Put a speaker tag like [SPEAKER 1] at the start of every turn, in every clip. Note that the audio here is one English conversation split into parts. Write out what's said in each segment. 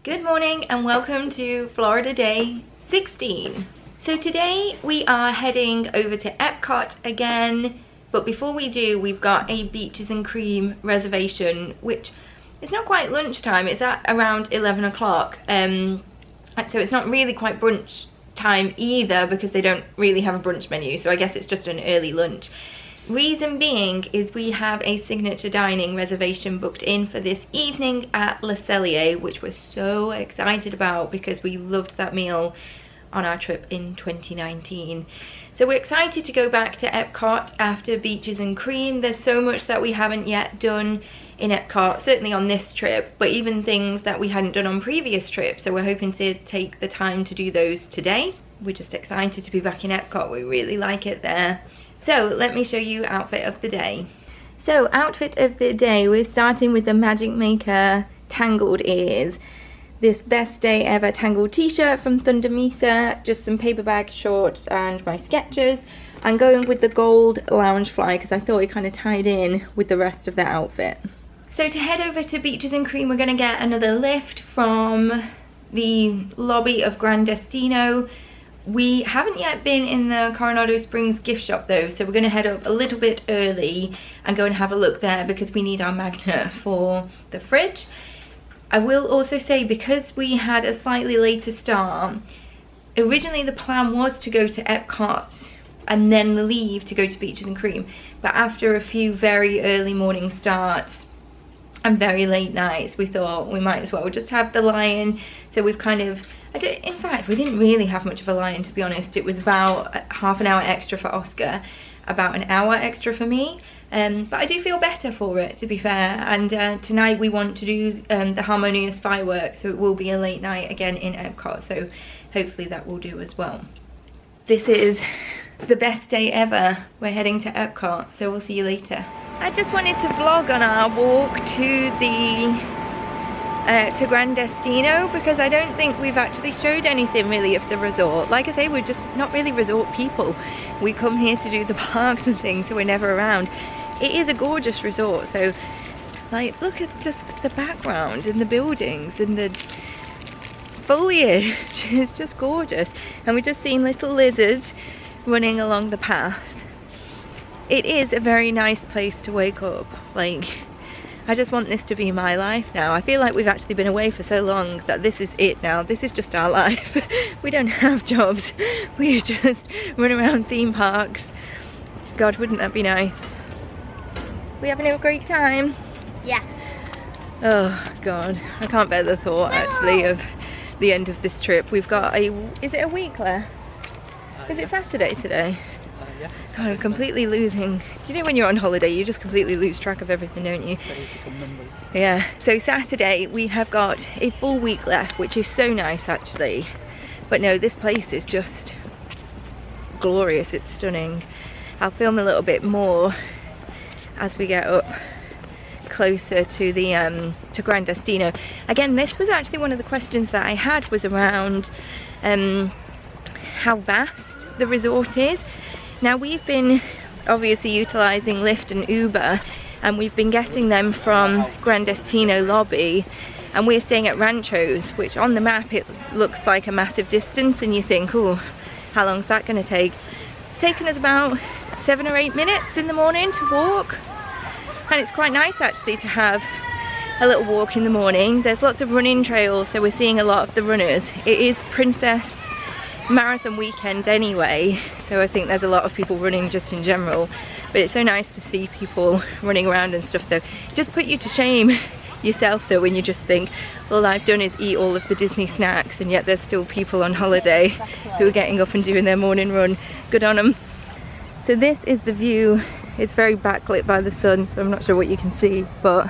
[SPEAKER 1] Good morning and welcome to Florida Day 16. So today we are heading over to Epcot again, but before we do, we've got a Beaches and Cream reservation, which is not quite lunchtime. It's at around 11 o'clock. So it's not really quite brunch time either, because they don't really have a brunch menu, so I guess it's just an early lunch. Reason being is we have a signature dining reservation booked in for this evening at Cellier, which we're so excited about because we loved that meal on our trip in 2019. So we're excited to go back to Epcot after Beaches and Cream. There's so much that we haven't yet done in Epcot, certainly on this trip, but even things that we hadn't done on previous trips, so we're hoping to take the time to do those today. We're just excited to be back in Epcot. We really like it there. So let me show you outfit of the day. So outfit of the day, we're starting with the Magic Maker Tangled Ears. This best day ever tangled t-shirt from Thunder Mesa, just some paper bag shorts and my Skechers. I'm going with the gold Loungefly because I thought it kind of tied in with the rest of the outfit. So to head over to Beaches and Cream, we're going to get another lift from the lobby of Grand Destino. We haven't yet been in the Coronado Springs gift shop though, so we're going to head up a little bit early and go and have a look there because we need our magnet for the fridge. I will also say, because we had a slightly later start, originally the plan was to go to Epcot and then leave to go to Beaches and Cream, but after a few very early morning starts and very late nights, we thought we might as well just have the Lion. So we've kind of, in fact, we didn't really have much of a Lion, to be honest. It was about half an hour extra for Oscar, about an hour extra for me. But I do feel better for it, to be fair. And tonight we want to do the Harmonious fireworks, so it will be a late night again in Epcot. So hopefully that will do as well. This is the best day ever. We're heading to Epcot, so we'll see you later. I just wanted to vlog on our walk to the to Grand Destino, because I don't think we've actually showed anything really of the resort. Like I say, we're just not really resort people. We come here to do the parks and things, so we're never around. It is a gorgeous resort, so like look at just the background and the buildings and the foliage. It's just gorgeous. And we've just seen little lizards running along the path. It is a very nice place to wake up. Like, I just want this to be my life now. I feel like we've actually been away for so long that this is it now. This is just our life. We don't have jobs. We just run around theme parks. God, wouldn't that be nice? We having a great time?
[SPEAKER 2] Yeah.
[SPEAKER 1] Oh God, I can't bear the thought actually of the end of this trip. We've got a, is it a week left? Is it Saturday today?
[SPEAKER 3] Yeah.
[SPEAKER 1] God, I'm completely losing. Do you know when you're on holiday, you just completely lose track of everything, don't you? Yeah. So Saturday we have got a full week left, which is so nice actually. But no, this place is just glorious. It's stunning. I'll film a little bit more as we get up closer to the to Grand Destino. Again, this was actually one of the questions that I had, was around how vast the resort is. Now we've been obviously utilising Lyft and Uber, and we've been getting them from Grand Destino lobby, and we're staying at Ranchos, which on the map it looks like a massive distance, and you think, oh, how long's that going to take? It's taken us about 7 or 8 minutes in the morning to walk, and it's quite nice actually to have a little walk in the morning. There's lots of running trails, so we're seeing a lot of the runners. It is Princess Marathon weekend anyway, so I think there's a lot of people running just in general, but it's so nice to see people running around and stuff though. Just put you to shame yourself though when you just think, all I've done is eat all of the Disney snacks, and yet there's still people on holiday who are getting up and doing their morning run. Good on them. So this is the view. It's very backlit by the sun, so I'm not sure what you can see, but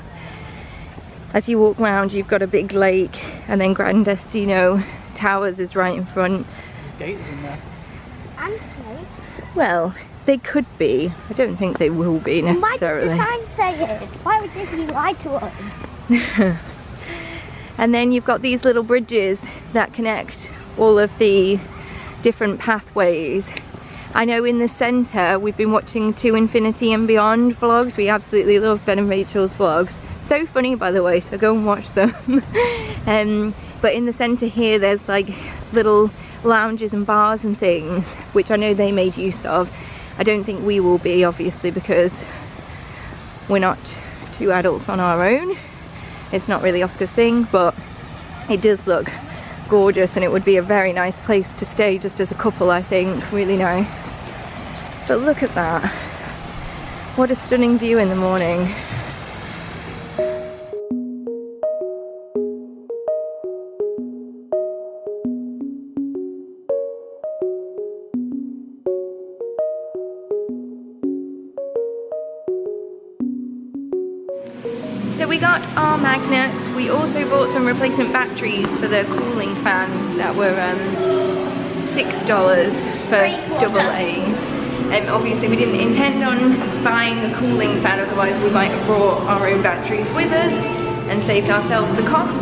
[SPEAKER 1] as you walk around you've got a big lake, and then Grand Destino Towers is right in front.
[SPEAKER 3] Gators in there.
[SPEAKER 2] And
[SPEAKER 1] Well, they could be. I don't think they will be necessarily.
[SPEAKER 2] why did the sign say it? Why would Disney lie to us?
[SPEAKER 1] And then you've got these little bridges that connect all of the different pathways. I know in the centre we've been watching 2 Infinity and Beyond vlogs. We absolutely love Ben and Rachel's vlogs. So funny, by the way, so go and watch them. but in the center here there's like little lounges and bars and things, which I know they made use of. I don't think we will be, obviously, because we're not two adults on our own. It's not really Oscar's thing, but it does look gorgeous and it would be a very nice place to stay just as a couple, I think. Really nice. But look at that. What a stunning view in the morning. So we got our magnets. We also bought some replacement batteries for the cooling fan that were $6 for double A's. Obviously we didn't intend on buying a cooling fan, otherwise we might have brought our own batteries with us and saved ourselves the cost.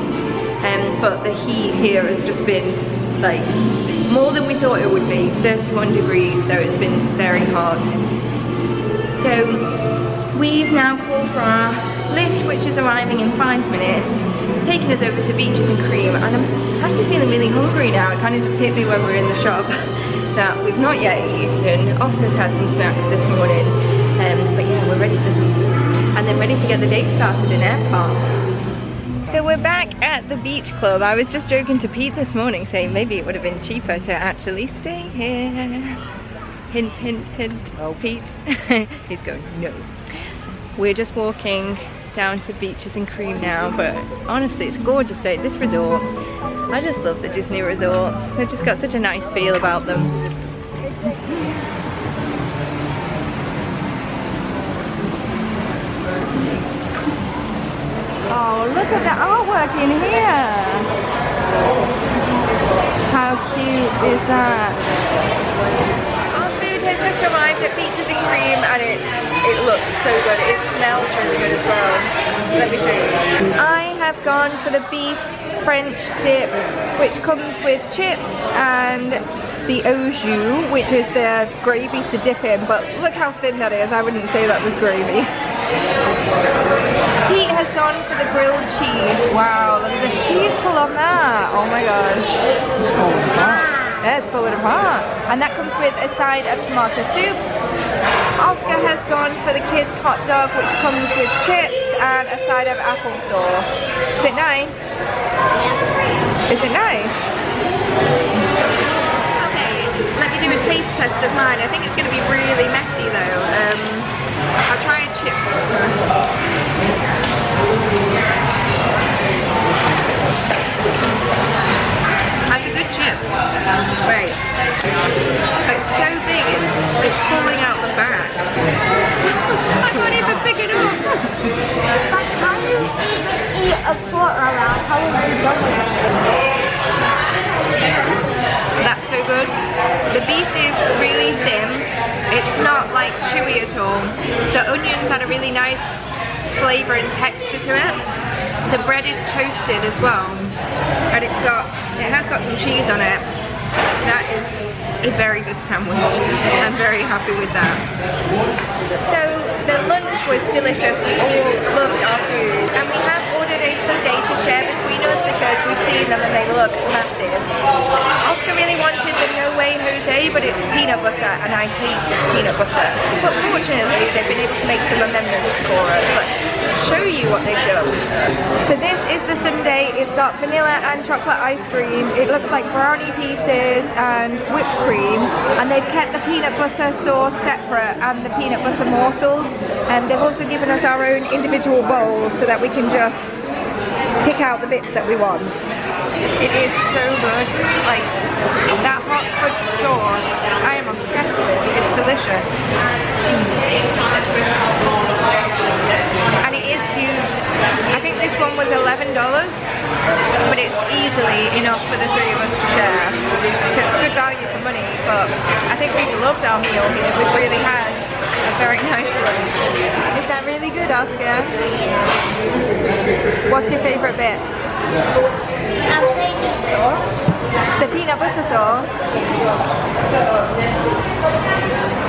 [SPEAKER 1] But the heat here has just been like more than we thought it would be, 31 degrees, so it's been very hot. So we've now called for our lift, which is arriving in 5 minutes, taking us over to Beaches and Cream, and I'm actually feeling really hungry now. It kind of just hit me when we were in the shop that we've not yet eaten. Oscar's had some snacks this morning, but yeah, we're ready for some food and then ready to get the day started in Epcot. So we're back at the beach club. I was just joking to Pete this morning, saying maybe it would have been cheaper to actually stay here. Hint, hint, hint. Oh, Pete. He's going, no. We're just walking down to Beaches and Cream now, but honestly it's a gorgeous day at this resort. I just love the Disney resorts. They've just got such a nice feel about them. Oh, look at the artwork in here! How cute is that? Our food has just arrived at Beaches and Cream and it looks so good. It smells really good as well. Let me show you. I have gone for the beef French dip, which comes with chips, and the au jus, which is the gravy to dip in, but look how thin that is. I wouldn't say that was gravy. Pete has gone for the grilled cheese. Wow, look at the cheese pull on that. Oh my gosh. It's falling apart. Yeah, it's falling apart. And that comes with a side of tomato soup. Oscar has gone for the kids' hot dog, which comes with chips and a side of applesauce. Is it nice? Is it nice? Okay, let me do a taste test of mine. I think it's going to be really messy though. I'll try a chip first. That's a good chip. Right. It's so big, it's falling out the back. I can't even pick it up.
[SPEAKER 2] But how do you even eat a foot around? How would you done with it?
[SPEAKER 1] That's so good. The beef is really thin. It's not like chewy at all. The onions had a really nice flavour and texture to it. The bread is toasted as well, and it has got some cheese on it. That is a very good sandwich. I'm very happy with that. So the lunch was delicious. We all loved our food, and we have ordered a sundae to share between us because we've seen them and they look massive. Oscar really wanted the No Way Jose, but it's peanut butter, and I hate peanut butter. But fortunately, they've been able to make some amendments for us. Let's show you what they've done. So this is the sundae. It's got vanilla and chocolate ice cream. It looks like brownie pieces and whipped cream, and they've kept the peanut butter sauce separate and the peanut butter morsels, and they've also given us our own individual bowls so that we can just pick out the bits that we want. It is so good. Like that hot fudge sauce, I am obsessed with it. It's delicious. And it is huge. I think this one was $11, but it's easily enough for the three of us to share. So it's good value for money, but I think we've loved our meal here. We've really had a very nice lunch. Is that really good, Oscar? What's your favourite bit?
[SPEAKER 2] I'm saying the sauce.
[SPEAKER 1] The peanut butter sauce.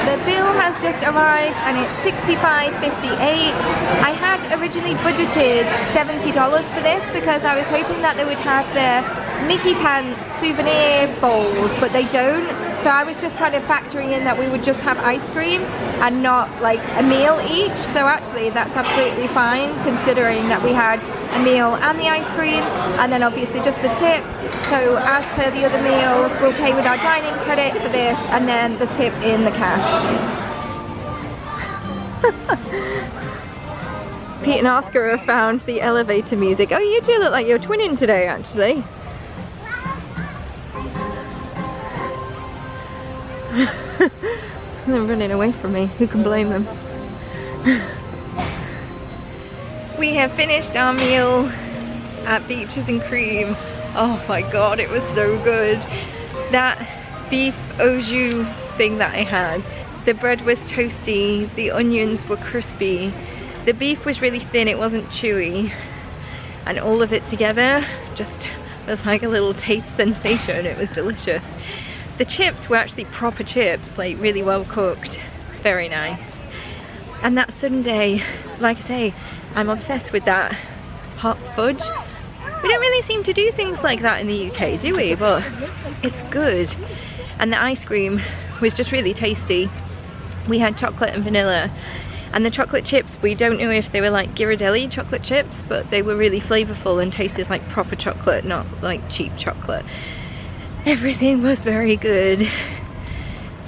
[SPEAKER 1] The bill has just arrived and it's $65.58. I had originally budgeted $70 for this because I was hoping that they would have the Mickey Pants souvenir bowls, but they don't. So I was just kind of factoring in that we would just have ice cream and not like a meal each. So actually that's absolutely fine, considering that we had a meal and the ice cream, and then obviously just the tip. So as per the other meals, we'll pay with our dining credit for this, and then the tip in the cash. Pete and Oscar have found the elevator music. Oh, you two look like you're twinning today, actually. They're running away from me. Who can blame them? We have finished our meal at Beaches and Cream. Oh my god, it was so good. That beef au jus thing that I had. The bread was toasty, the onions were crispy, the beef was really thin, it wasn't chewy, and all of it together just was like a little taste sensation. It was delicious. The chips were actually proper chips, like really well cooked, very nice. And that sundae, like I say, I'm obsessed with that hot fudge. We don't really seem to do things like that in the UK, do we? But it's good. And the ice cream was just really tasty. We had chocolate and vanilla, and the chocolate chips, we don't know if they were like Ghirardelli chocolate chips, but they were really flavorful and tasted like proper chocolate, not like cheap chocolate. Everything was very good.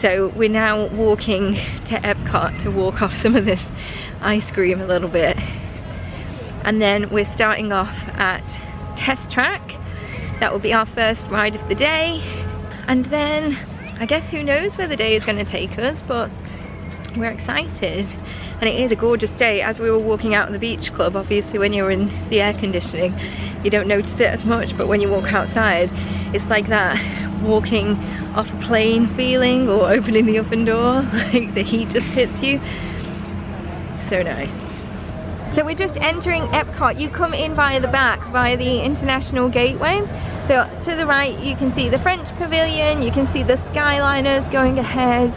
[SPEAKER 1] So we're now walking to Epcot to walk off some of this ice cream a little bit, and then we're starting off at Test Track. That will be our first ride of the day, and then I guess who knows where the day is going to take us, but we're excited. And it is a gorgeous day. As we were walking out of the beach club, obviously when you're in the air conditioning you don't notice it as much, but when you walk outside it's like that walking off a plane feeling, or opening the oven door, like the heat just hits you. So nice. So we're just entering Epcot. You come in via the back, via the International Gateway. So to the right you can see the French Pavilion, you can see the Skyliners going ahead,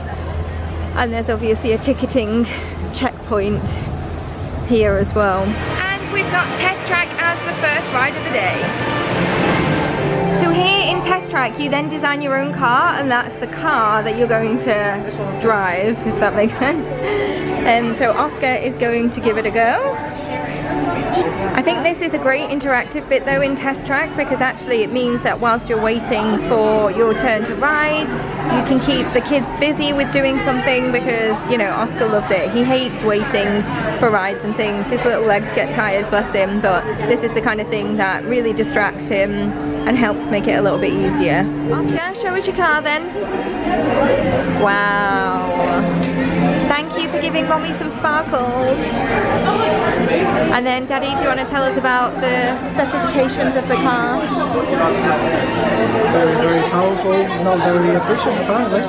[SPEAKER 1] and there's obviously a ticketing checkpoint here as well. And we've got Test Track as the first ride of the day. So here in Test Track you then design your own car, and that's the car that you're going to drive, if that makes sense. So Oscar is going to give it a go. I think this is a great interactive bit though in Test Track, because actually it means that whilst you're waiting for your turn to ride, you can keep the kids busy with doing something, because, you know, Oscar loves it. He hates waiting for rides and things. His little legs get tired, bless him, but this is the kind of thing that really distracts him and helps make it a little bit easier. Oscar, show us your car then. Wow. Thank you for giving Mommy some sparkles. And then Daddy, do you want to tell us about the specifications of the car?
[SPEAKER 3] Very, very powerful, not very efficient apparently.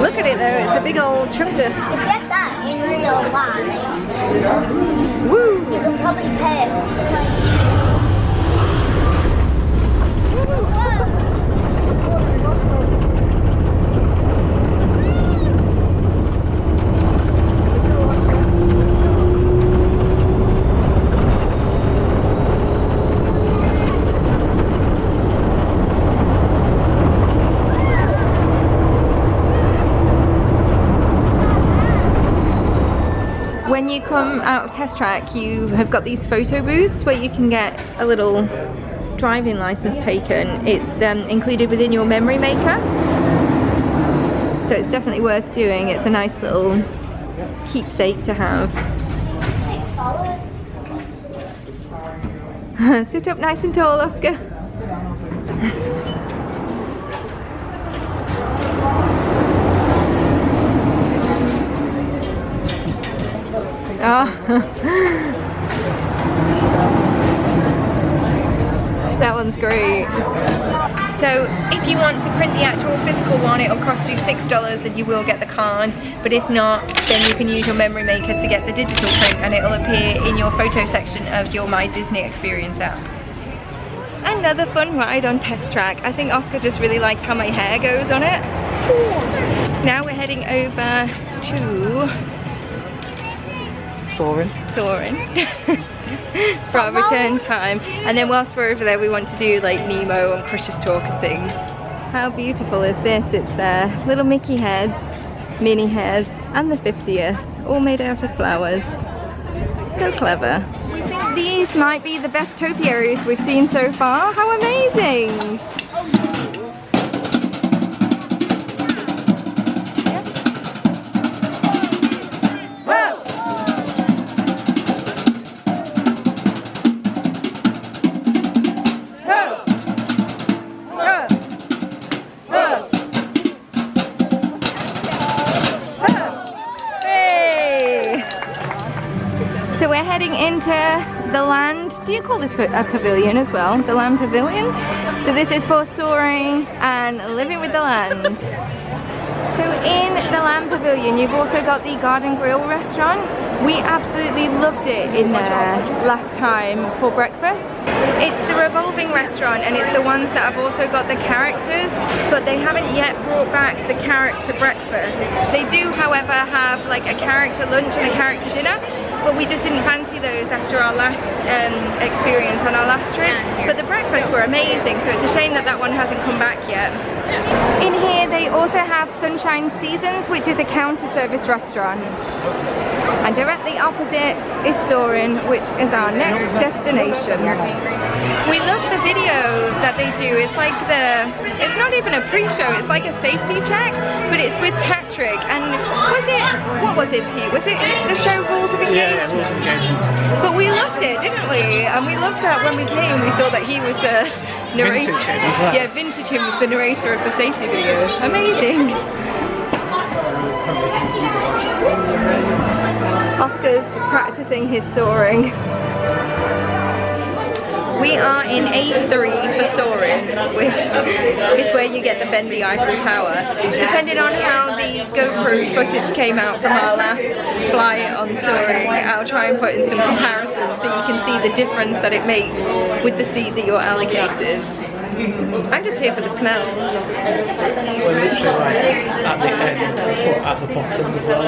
[SPEAKER 1] Look at it though, it's a big old chungus.
[SPEAKER 2] Get that in real life.
[SPEAKER 1] Woo!
[SPEAKER 2] You can probably pay.
[SPEAKER 1] When you come out of Test Track, you have got these photo booths where you can get a little driving license taken. It's included within your memory maker, so it's definitely worth doing. It's a nice little keepsake to have. Sit up nice and tall, Oscar. Oh. That one's great. So if you want to print the actual physical one, it'll cost you $6 and you will get the card, but if not, then you can use your memory maker to get the digital print, and it'll appear in your photo section of your My Disney Experience app. Another fun ride on Test Track. I think Oscar just really likes how my hair goes on it. Now we're heading over to
[SPEAKER 3] soaring.
[SPEAKER 1] Soaring. For our return time. And then whilst we're over there, we want to do like Nemo and Crusher's Talk and things. How beautiful is this? It's little Mickey heads, Minnie heads, and the 50th, all made out of flowers. So clever. We think these might be the best topiaries we've seen so far. How amazing! So we're heading into the land, do you call this a pavilion as well? The land pavilion? So this is for soaring and living with the land. So in the land pavilion you've also got the Garden Grill restaurant. We absolutely loved it in there last time for breakfast. It's the revolving restaurant and it's the ones that have also got the characters, but they haven't yet brought back the character breakfast. They do however have like a character lunch and a character dinner, but we just didn't fancy those after our last experience on our last trip. But the breakfasts were amazing, so it's a shame that that one hasn't come back yet. In here they also have Sunshine Seasons, which is a counter service restaurant. And directly opposite is Soarin', which is our next destination. We love the video that they do. It's like it's not even a pre-show, it's like a safety check, but it's with Patrick. And what was it, Pete? Was it the show Rules of Engagement?
[SPEAKER 3] Yeah, Rules of Engagement.
[SPEAKER 1] But we loved it, didn't we? And we loved that when we came, we saw that he was the narrator.
[SPEAKER 3] Vintage him, was that?
[SPEAKER 1] Yeah, Vintage him was the narrator of the safety video. Amazing. Oscar's practicing his soaring. We are in A3 for soaring, which is where you get the bendy Eiffel Tower. Depending on how the GoPro footage came out from our last flight on soaring, I'll try and put in some comparisons so you can see the difference that it makes with the seat that you're allocated. I'm just here for the smells.
[SPEAKER 3] We're literally like at the end, but at the bottom as well.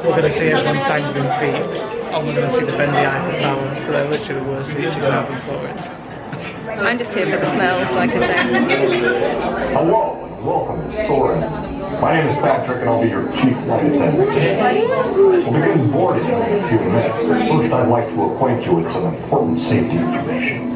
[SPEAKER 3] So we're going to see everyone's dangling feet, and we're going to see the bendy Eiffel Tower. So they're literally the worst seats you can have in soaring.
[SPEAKER 1] I'm just here for the smells, like I said.
[SPEAKER 4] Hello and welcome to Soarin'. My name is Patrick and I'll be your chief flight attendant. We'll begin boarding in a few minutes, but first I'd like to acquaint you with some important safety information.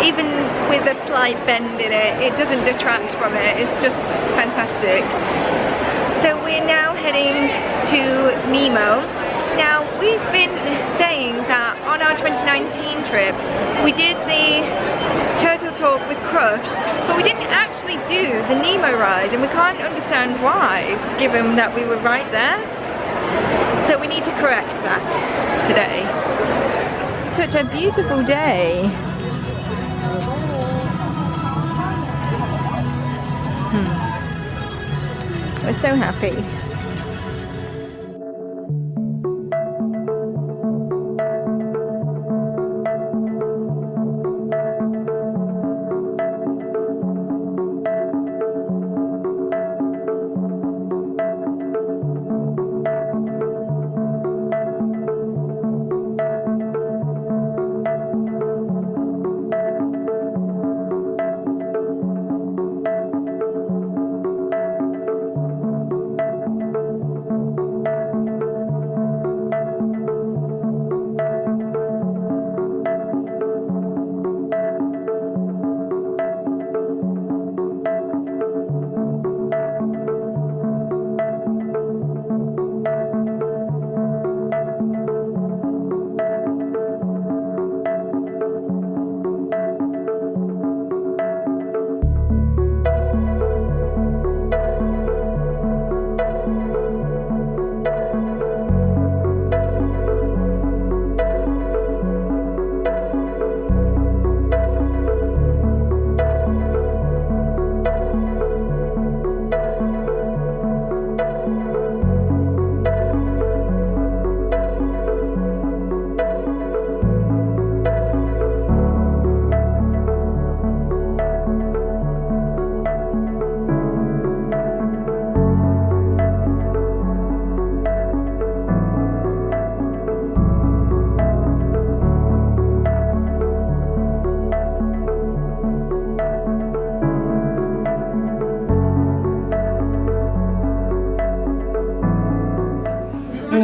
[SPEAKER 1] Even with a slight bend in it, it doesn't detract from it. It's just fantastic. So we're now heading to Nemo. Now we've been saying that on our 2019 trip we did the turtle talk with Crush, but we didn't actually do the Nemo ride, and we can't understand why, given that we were right there. So we need to correct that today. Such a beautiful day. We're so happy.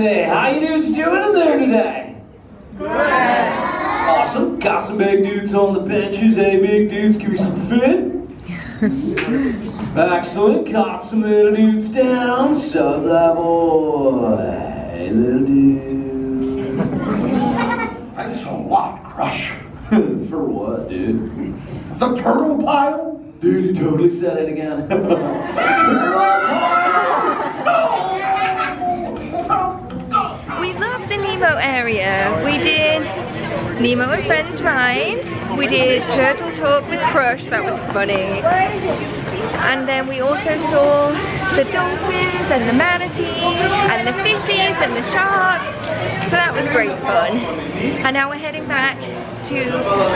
[SPEAKER 5] Hey, how you dudes doing in there today? Good. Awesome. Got some big dudes on the benches. Hey, big dudes, give me some fin. Excellent. Got some little dudes down. Sub-level. Hey, little dudes.
[SPEAKER 4] Thanks a lot, Crush.
[SPEAKER 5] For what, dude?
[SPEAKER 4] The turtle pile?
[SPEAKER 5] Dude, you totally said it again.
[SPEAKER 1] We love the Nemo area. We did Nemo and Friends ride. We did Turtle Talk with Crush, that was funny. And then we also saw the dolphins and the manatees and the fishes and the sharks. So that was great fun. And now we're heading back to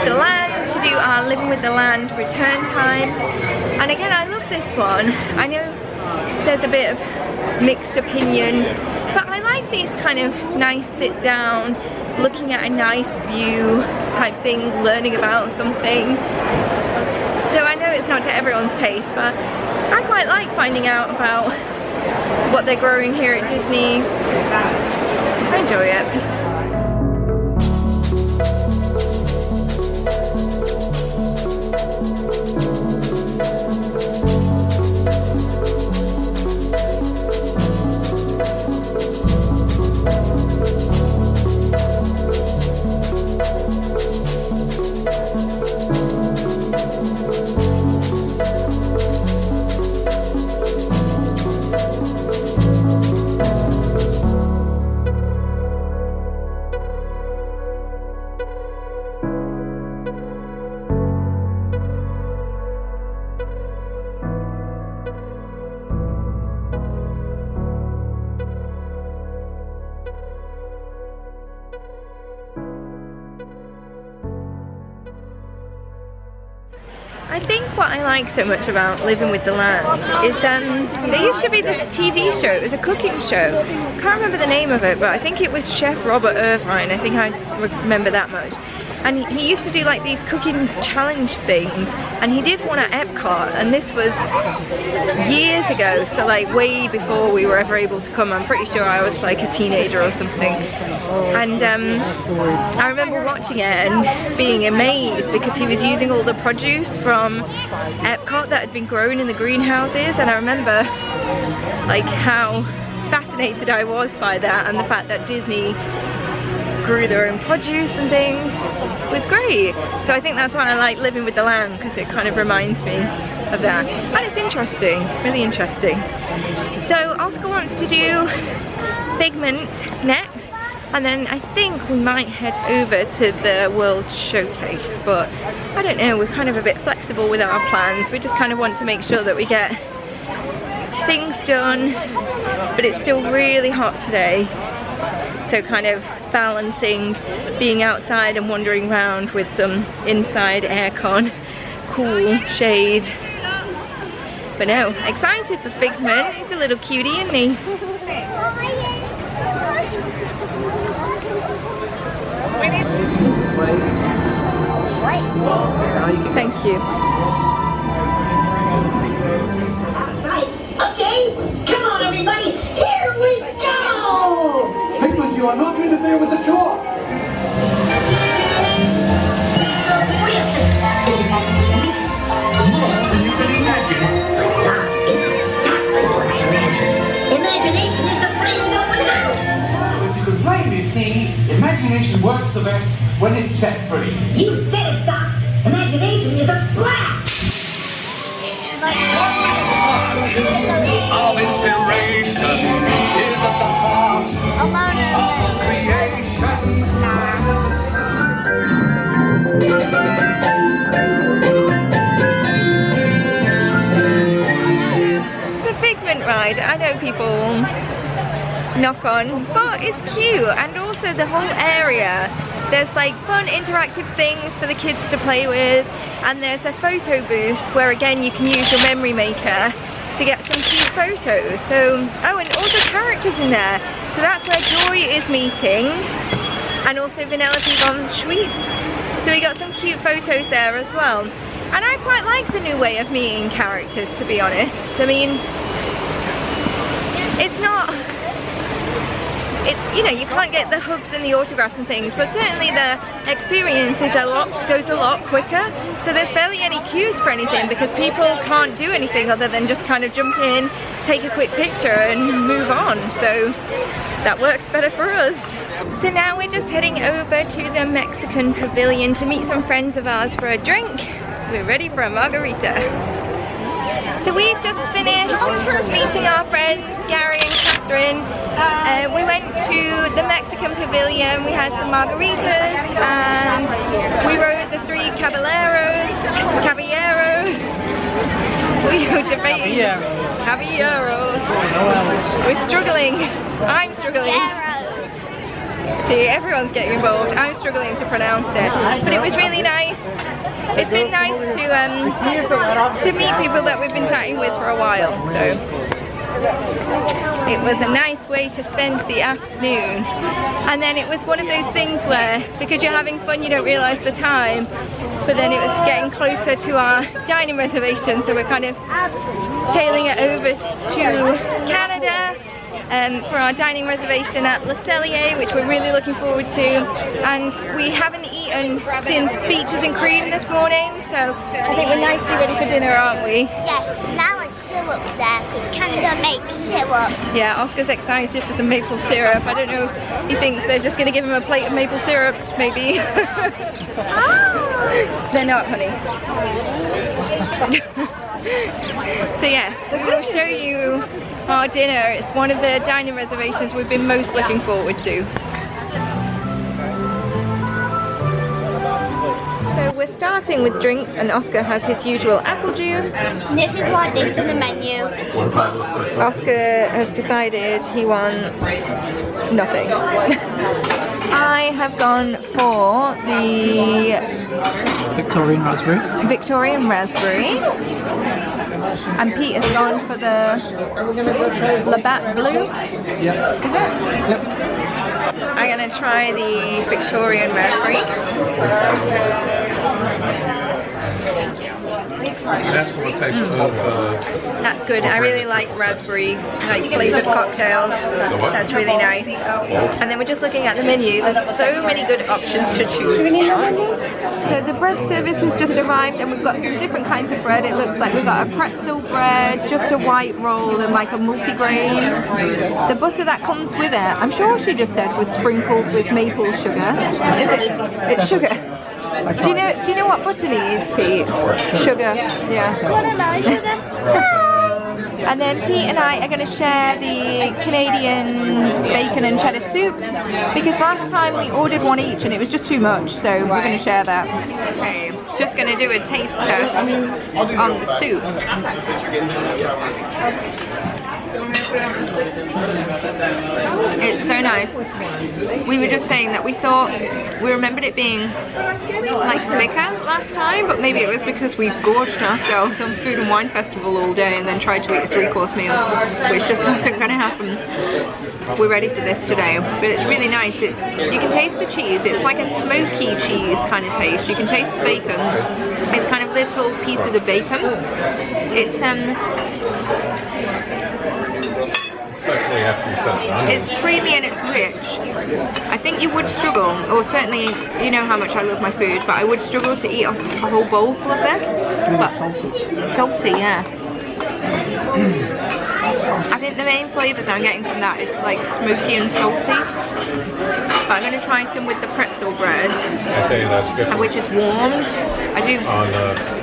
[SPEAKER 1] the land to do our Living with the Land return time. And again, I love this one. I know there's a bit of mixed opinion, but I like these kind of nice sit down, looking at a nice view type thing, learning about something. So I know it's not to everyone's taste, but I quite like finding out about what they're growing here at Disney. I enjoy it. I think what I like so much about Living with the Land is there used to be this TV show, it was a cooking show. I can't remember the name of it, but I think it was Chef Robert Irvine, I think I remember that much. And he used to do like these cooking challenge things, and he did one at Epcot, and this was years ago, so like way before we were ever able to come. I'm pretty sure I was like a teenager or something. And I remember watching it and being amazed because he was using all the produce from Epcot that had been grown in the greenhouses, and I remember like how fascinated I was by that, and the fact that Disney grew their own produce and things. It was great. So I think that's why I like Living with the Land, because it kind of reminds me of that. And it's interesting, really interesting. So Oscar wants to do Figment next, and then I think we might head over to the World Showcase, but I don't know, we're kind of a bit flexible with our plans. We just kind of want to make sure that we get things done, but it's still really hot today. So kind of balancing being outside and wandering around with some inside aircon, cool shade. But no, excited for Figment. He's a little cutie, isn't he? Thank you.
[SPEAKER 6] Okay, come on everybody, here we go!
[SPEAKER 7] Figment, you are not to interfere with the tour!
[SPEAKER 6] More than you can imagine. It's exactly what I imagined. Imagination is the brain's open house!
[SPEAKER 7] But you could plainly see, imagination works the best when it's set free.
[SPEAKER 6] You said it, Doc! Imagination is a blast!
[SPEAKER 8] Of inspiration is at the heart of creation.
[SPEAKER 1] The Figment ride, I know people knock on, but it's cute, and also the whole area. There's like fun interactive things for the kids to play with, and there's a photo booth where again you can use your memory maker to get some cute photos. So, oh, and also characters in there. So that's where Joy is meeting, and also Vanellope von Schweetz. So we got some cute photos there as well. And I quite like the new way of meeting characters, to be honest. I mean, it's not you know, you can't get the hugs and the autographs and things, but certainly the experience is goes a lot quicker. So there's barely any queues for anything because people can't do anything other than just kind of jump in, take a quick picture and move on. So that works better for us. So now we're just heading over to the Mexican pavilion to meet some friends of ours for a drink. We're ready for a margarita. So we've just finished meeting our friends, Gary and Catherine. We went to the Mexican pavilion, we had some margaritas, and we rode the 3 caballeros. We were debating. Caballeros. We're struggling. I'm struggling. See, everyone's getting involved. I'm struggling to pronounce it. But it was really nice. It's been nice to meet people that we've been chatting with for a while. So it was a nice way to spend the afternoon. And then it was one of those things where, because you're having fun, you don't realise the time. But then it was getting closer to our dining reservation, so we're kind of tailing it over to Canada for our dining reservation at Cellier, which we're really looking forward to. And we haven't eaten since Beaches and Cream this morning, so I think we're nicely ready for dinner, aren't we?
[SPEAKER 2] Yes, now it's syrup there, because Canada makes syrup.
[SPEAKER 1] Yeah, Oscar's excited for some maple syrup. I don't know, he thinks they're just going to give him a plate of maple syrup, maybe. They're not, honey. So yes, we will show you our dinner. It's one of the dining reservations we've been most looking forward to. So we're starting with drinks, and Oscar has his usual apple juice.
[SPEAKER 2] This is what I did to the menu.
[SPEAKER 1] Oscar has decided he wants nothing. I have gone for the
[SPEAKER 3] Victorian raspberry.
[SPEAKER 1] And Pete has gone for the Labatt Blue.
[SPEAKER 3] Yep.
[SPEAKER 1] Is it?
[SPEAKER 3] Yep.
[SPEAKER 1] I'm gonna try the Victorian raspberry. That's good. I really like raspberry, like flavoured cocktails. That's really nice. And then we're just looking at the menu. There's so many good options to choose from. So the bread service has just arrived, and we've got some different kinds of bread. It looks like we've got a pretzel bread, just a white roll, and like a multigrain. The butter that comes with it, I'm sure she just said was sprinkled with maple sugar. Is it? It's sugar. Do you know what butter needs, Pete? Sugar. Yeah.
[SPEAKER 2] Sugar.
[SPEAKER 1] And then Pete and I are going to share the Canadian bacon and cheddar soup, because last time we ordered one each and it was just too much, so we're going to share that. Okay, just going to do a taste test on the soup. It's so nice. We were just saying that we remembered it being like thicker last time, but maybe it was because we gorged ourselves on Food and Wine Festival all day and then tried to eat a 3-course meal, which just wasn't going to happen. We're ready for this today, but it's really nice. You can taste the cheese. It's like a smoky cheese kind of taste. You can taste the bacon. It's kind of little pieces of bacon. It's creamy and it's rich. I think you would struggle, or certainly, you know how much I love my food, but I would struggle to eat a whole bowl full of it. But salty, yeah. I think the main flavours I'm getting from that is like smoky and salty. But I'm going to try some with the pretzel bread, which is warmed. I do.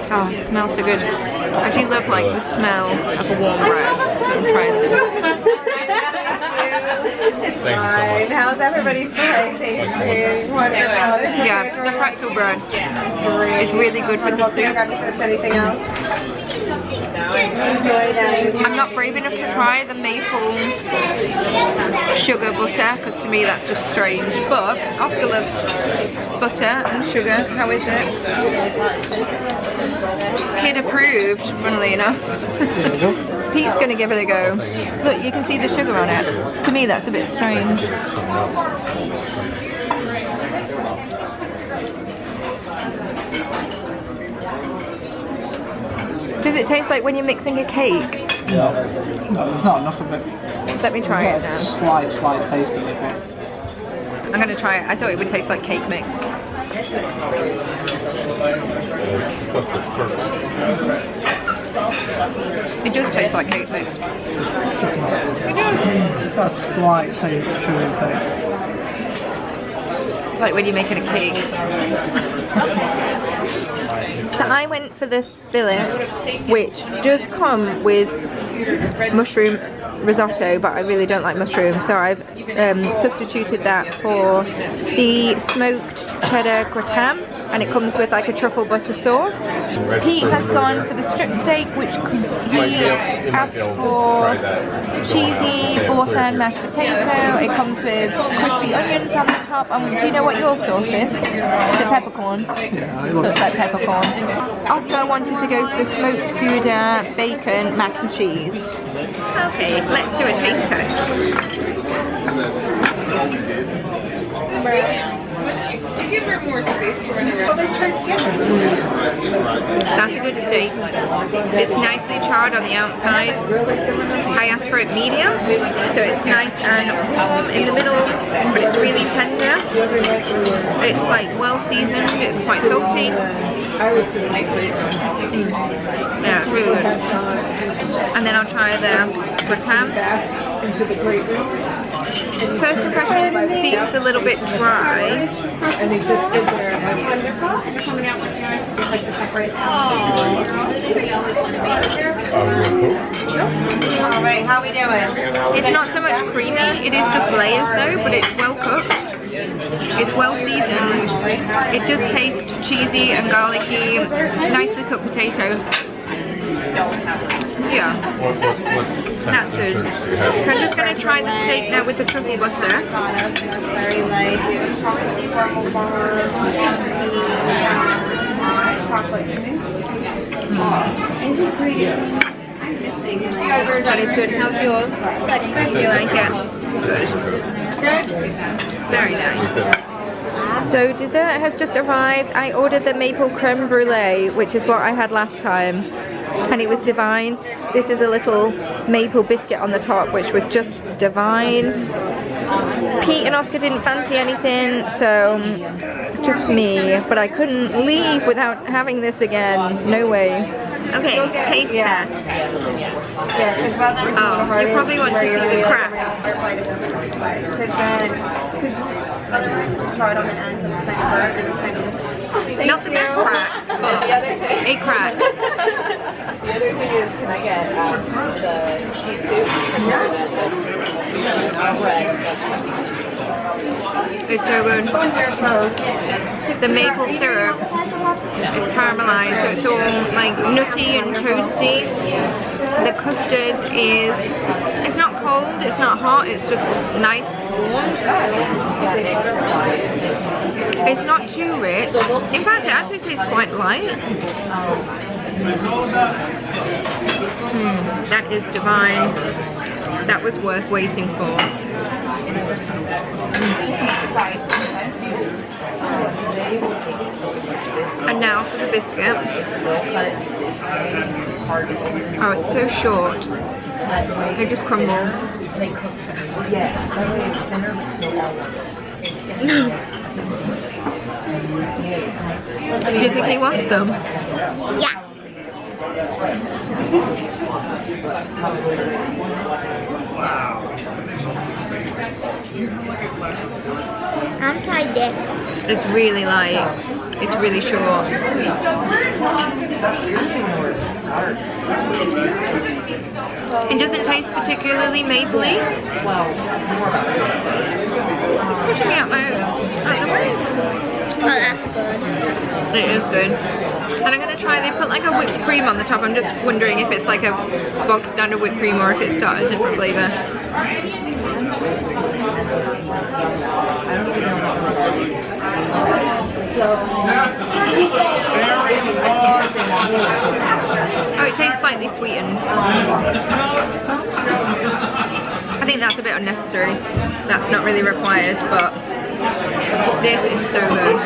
[SPEAKER 1] Oh, it smells so good. I do love like the smell of a warm bread. I'm trying to.
[SPEAKER 9] It's fine. How's everybody's day?
[SPEAKER 1] Yeah, the pretzel bread is really good with the soup.
[SPEAKER 9] Anything else?
[SPEAKER 1] I'm not brave enough to try the maple sugar butter, because to me that's just strange, but Oscar loves butter and sugar. How is it? Kid approved, funnily enough. Pete's going to give it a go. Look, you can see the sugar on it. To me that's a bit strange. Does it taste like when you're mixing a cake?
[SPEAKER 3] No, there's not enough of it.
[SPEAKER 1] Let me try it now.
[SPEAKER 3] Slight taste of it.
[SPEAKER 1] I'm gonna try it. I thought it would taste like cake mix. It does taste like cake mix.
[SPEAKER 3] It does. It's got a slight chewy taste.
[SPEAKER 1] Like when you're making a cake. So I went for the fillet, which does come with mushroom risotto, but I really don't like mushrooms, so I've substituted that for the smoked cheddar gratin, and it comes with like a truffle butter sauce. Pete has gone for the strip steak, which he asked for cheesy Borsan mashed potato. It comes with crispy onions on the top. Do you know what your sauce is? Is it peppercorn?
[SPEAKER 3] Yeah, it
[SPEAKER 1] looks like peppercorn. Oscar wanted to go for the smoked Gouda bacon mac and cheese. Okay, let's do a taste test. That's a good steak. It's nicely charred on the outside. I asked for it medium, so it's nice and warm in the middle, but it's really tender. It's like well seasoned, it's quite salty. Yeah, it's really good. And then I'll try the gratin. First impression seems a little bit dry.
[SPEAKER 9] And he just stood there and Alright, how we doing?
[SPEAKER 1] It's not so much creamy, it is just layers though, but it's well cooked. It's well seasoned. It does taste cheesy and garlicky, nicely cooked potato. Yeah, that's good. So I'm just going to try the steak now with the truffle butter.
[SPEAKER 9] very light. We have a chocolate caramel bar, chocolate
[SPEAKER 1] That is good. How's yours? You like it? Good.
[SPEAKER 9] Good?
[SPEAKER 1] Very nice. So dessert has just arrived. I ordered the maple creme brulee, which is what I had last time, and it was divine. This is a little maple biscuit on the top, which was just divine. Pete and Oscar didn't fancy anything, so it's just me, but I couldn't leave without having this again. No way. Okay, taste test. Oh, you probably want to see the crack.
[SPEAKER 9] Otherwise it's charred on the ends and it's kind of burnt and it's kind of just...
[SPEAKER 1] Not the best crack, but a crack.
[SPEAKER 9] The other thing is, can I get the cheese soup?
[SPEAKER 1] It's so good. The maple syrup is caramelized, so it's all like nutty and toasty. The custard is, it's not cold, it's not hot, it's just nice warmed. It's not too rich. In fact, it actually tastes quite light. That is divine. That was worth waiting for. And now for the biscuit. Oh, it's so short. It just crumbles. Do you think he wants some?
[SPEAKER 2] Yeah. I've tried this.
[SPEAKER 1] It's really light. It's really short. It doesn't taste particularly mapley. It's pushing me out the way.
[SPEAKER 2] Oh, that's good.
[SPEAKER 1] It is good. And I'm going to try, they put like a whipped cream on the top. I'm just wondering if it's like a bog standard whipped cream or if it's got a different flavour. Oh, it tastes slightly sweetened. I think that's a bit unnecessary. That's not really required, but this is so good.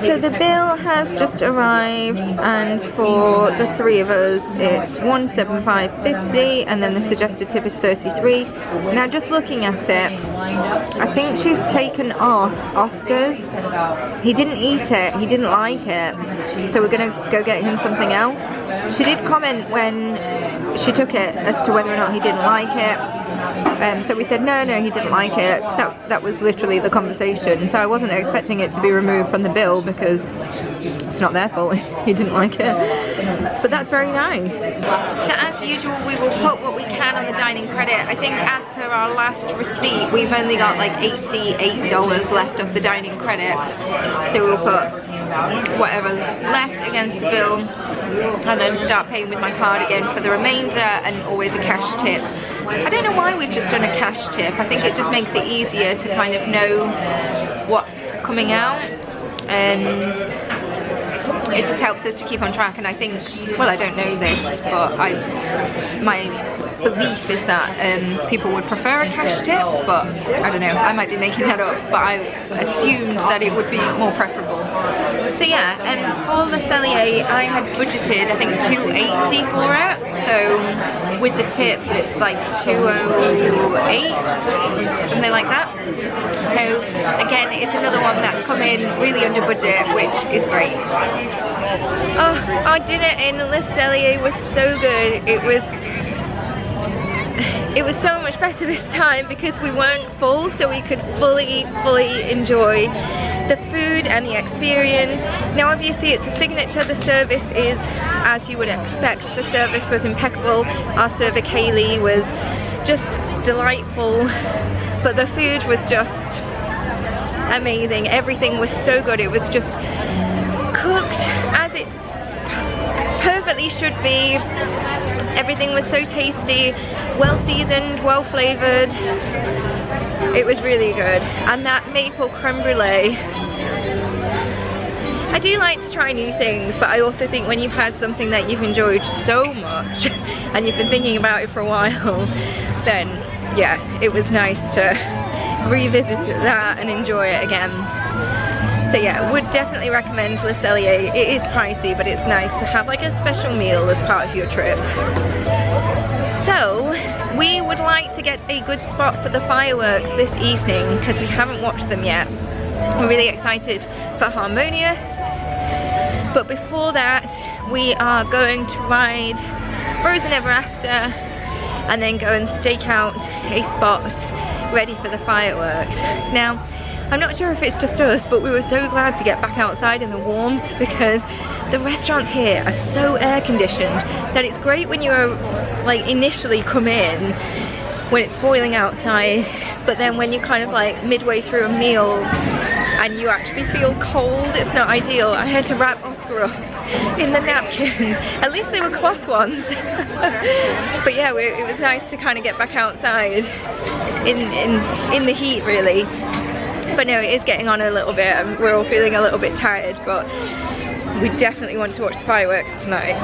[SPEAKER 1] So the bill has just arrived, and for the 3 of us it's $175.50, and then the suggested tip is $33. Now just looking at it, I think she's taken off Oscar's. He didn't eat it, he didn't like it, so we're gonna go get him something else. She did comment when she took it as to whether or not he didn't like it. So we said no, he didn't like it. That was literally the conversation. So I wasn't expecting it to be removed from the bill because it's not their fault he didn't like it. But that's very nice. So as usual, we will put what we can on the dining credit. I think as per our last receipt, we've only got like $88 left of the dining credit. So we'll put whatever's left against the bill and then start paying with my card again for the remainder, and always a cash tip. I don't know why we've just done a cash tip. I think it just makes it easier to kind of know what's coming out, and it just helps us to keep on track. And I think, well, I don't know this, but my belief is that people would prefer a cash tip, but I don't know, I might be making that up, but I assumed that it would be more preferable. So yeah, for the Cellier I had budgeted I think $280 for it, so with the tip it's like $208, something like that. So again, it's another one that's come in really under budget, which is great. Oh, our dinner in Le Cellier was so good. It was so much better this time because we weren't full, so we could fully enjoy the food and the experience. Now obviously it's a signature. The service is as you would expect. The service was impeccable. Our server Kaylee was just delightful, but the food was just amazing. Everything was so good. It was just cooked as it perfectly should be. Everything was so tasty, well seasoned, well flavored. It was really good. And that maple creme brulee, I do like to try new things, but I also think when you've had something that you've enjoyed so much and you've been thinking about it for a while, then yeah, it was nice to revisit that and enjoy it again. So yeah, would definitely recommend Le Cellier. It is pricey, but it's nice to have like a special meal as part of your trip. So we would like to get a good spot for the fireworks this evening because we haven't watched them yet. We're really excited for Harmonious, but before that we are going to ride Frozen Ever After and then go and stake out a spot ready for the fireworks. Now I'm not sure if it's just us, but we were so glad to get back outside in the warmth because the restaurants here are so air conditioned that it's great when you're like initially come in when it's boiling outside, but then when you're kind of like midway through a meal and you actually feel cold, it's not ideal. I had to wrap Oscar up in the napkins. At least they were cloth ones. But yeah, it was nice to kind of get back outside in the heat really. But no, it is getting on a little bit and we're all feeling a little bit tired, but we definitely want to watch the fireworks tonight.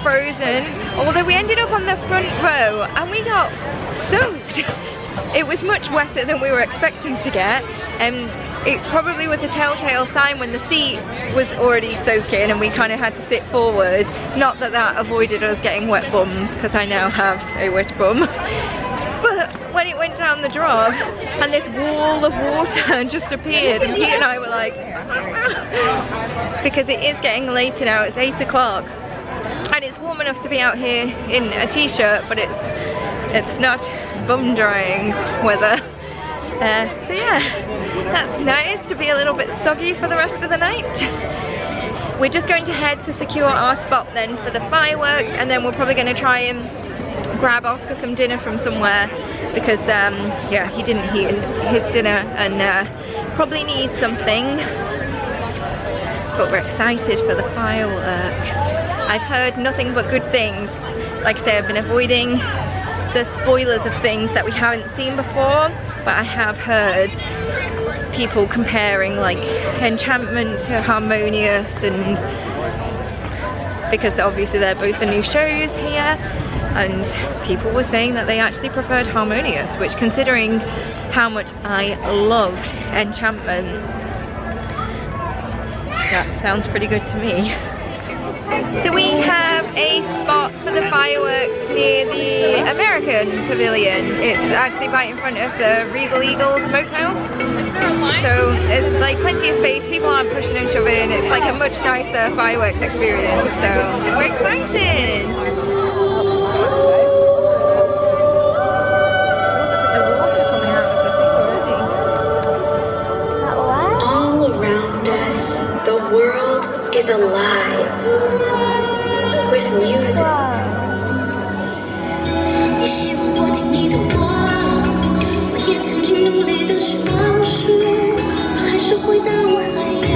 [SPEAKER 1] Frozen, although we ended up on the front row and we got soaked. It was much wetter than we were expecting to get, and it probably was a telltale sign when the seat was already soaking and we kind of had to sit forward. Not that that avoided us getting wet bums, because I now have a wet bum. But when it went down the drop and this wall of water just appeared, and Pete and I were like, because it is getting later now, it's 8 o'clock. And it's warm enough to be out here in a t-shirt, but it's not bum drying weather. So yeah, that's nice to be a little bit soggy for the rest of the night. we're just going to head to secure our spot then for the fireworks, and then we're probably going to try and grab Oscar some dinner from somewhere, because yeah, he didn't eat his dinner and probably needs something. But we're excited for the fireworks. I've heard nothing but good things. Like I say, I've been avoiding the spoilers of things that we haven't seen before, but I have heard people comparing like Enchantment to Harmonious, and because obviously they're both the new shows here, and people were saying that they actually preferred Harmonious, which, considering how much I loved Enchantment, that sounds pretty good to me. So we have a spot for the fireworks near the American pavilion. It's actually right in front of the Regal Eagle Smokehouse. So there's like plenty of space, people aren't pushing and shoving, it's like a much nicer fireworks experience, so we're excited!
[SPEAKER 10] All around us, the world is alive with music.
[SPEAKER 11] 你希望我听你的话，我也曾经努力的去描述，还是回答我还要。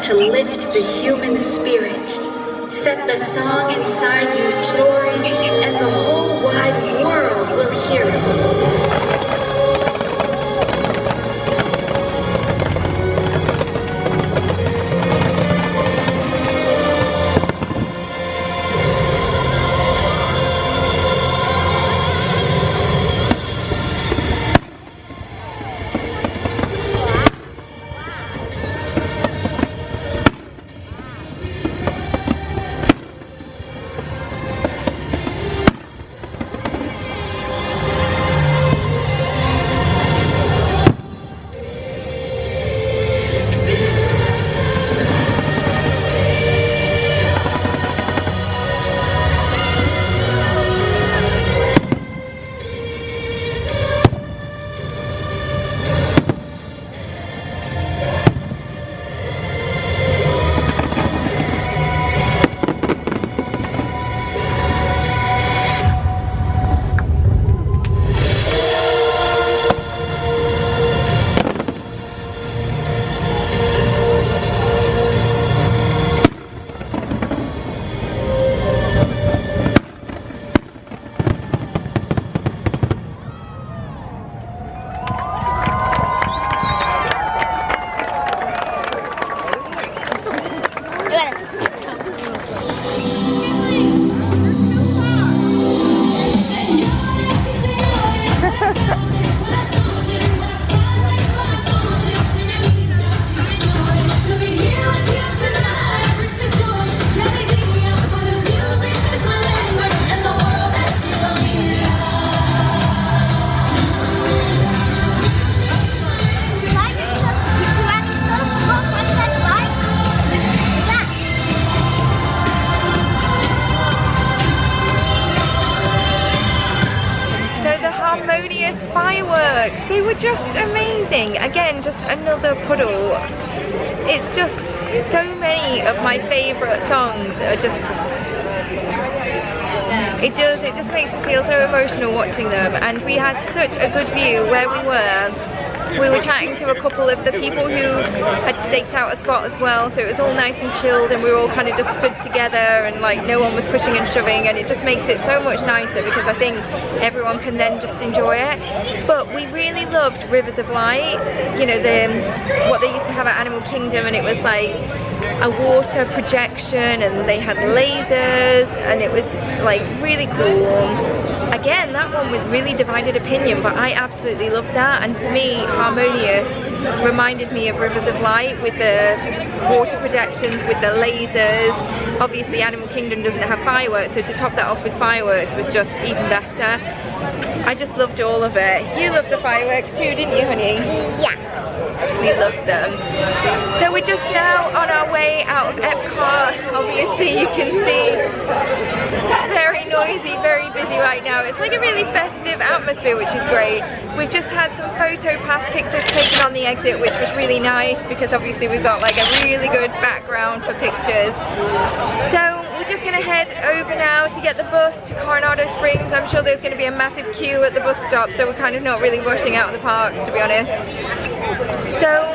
[SPEAKER 10] To lift the human spirit, set the song inside you soaring, and the whole wide world will hear it.
[SPEAKER 1] Harmonious fireworks. They were just amazing. Again, just another puddle. It's just so many of my favourite songs are just... It just makes me feel so emotional watching them, and we had such a good view where we were. We were chatting to a couple of the people who had staked out a spot as well, so it was all nice and chilled, and we were all kind of just stood together, and like no one was pushing and shoving, and it just makes it so much nicer because I think everyone can then just enjoy it. But we really loved Rivers of Light, you know, what they used to have at Animal Kingdom, and it was like a water projection, and they had lasers, and it was like really cool. Again, that one with really divided opinion, but I absolutely loved that, and to me Harmonious reminded me of Rivers of Light with the water projections, with the lasers. Obviously Animal Kingdom doesn't have fireworks, so to top that off with fireworks was just even better. I just loved all of it. You loved the fireworks too, didn't you, honey?
[SPEAKER 2] Yeah.
[SPEAKER 1] We loved them. So we're just now on our way out of Epcot. Obviously you can see very noisy, very busy right now. It's like a really festive atmosphere, which is great. We've just had some photo pass pictures taken on the exit, which was really nice because obviously we've got like a really good background for pictures. So we're just gonna head over now to get the bus to Coronado Springs. I'm sure there's gonna be a massive queue at the bus stop, so we're kind of not really rushing out of the parks, to be honest. So,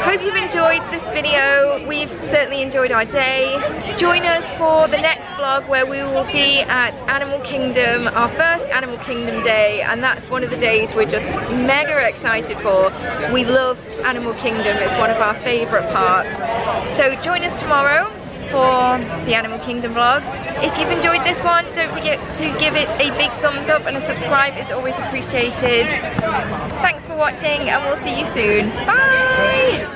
[SPEAKER 1] hope you've enjoyed this video. We've certainly enjoyed our day. Join us for the next vlog where we will be at Animal Kingdom, our first Animal Kingdom day, and that's one of the days we're just mega excited for. We love Animal Kingdom, it's one of our favourite parks. So join us tomorrow for the Animal Kingdom vlog. If you've enjoyed this one, don't forget to give it a big thumbs up, and a subscribe is always appreciated. Thanks for watching, and we'll see you soon. Bye!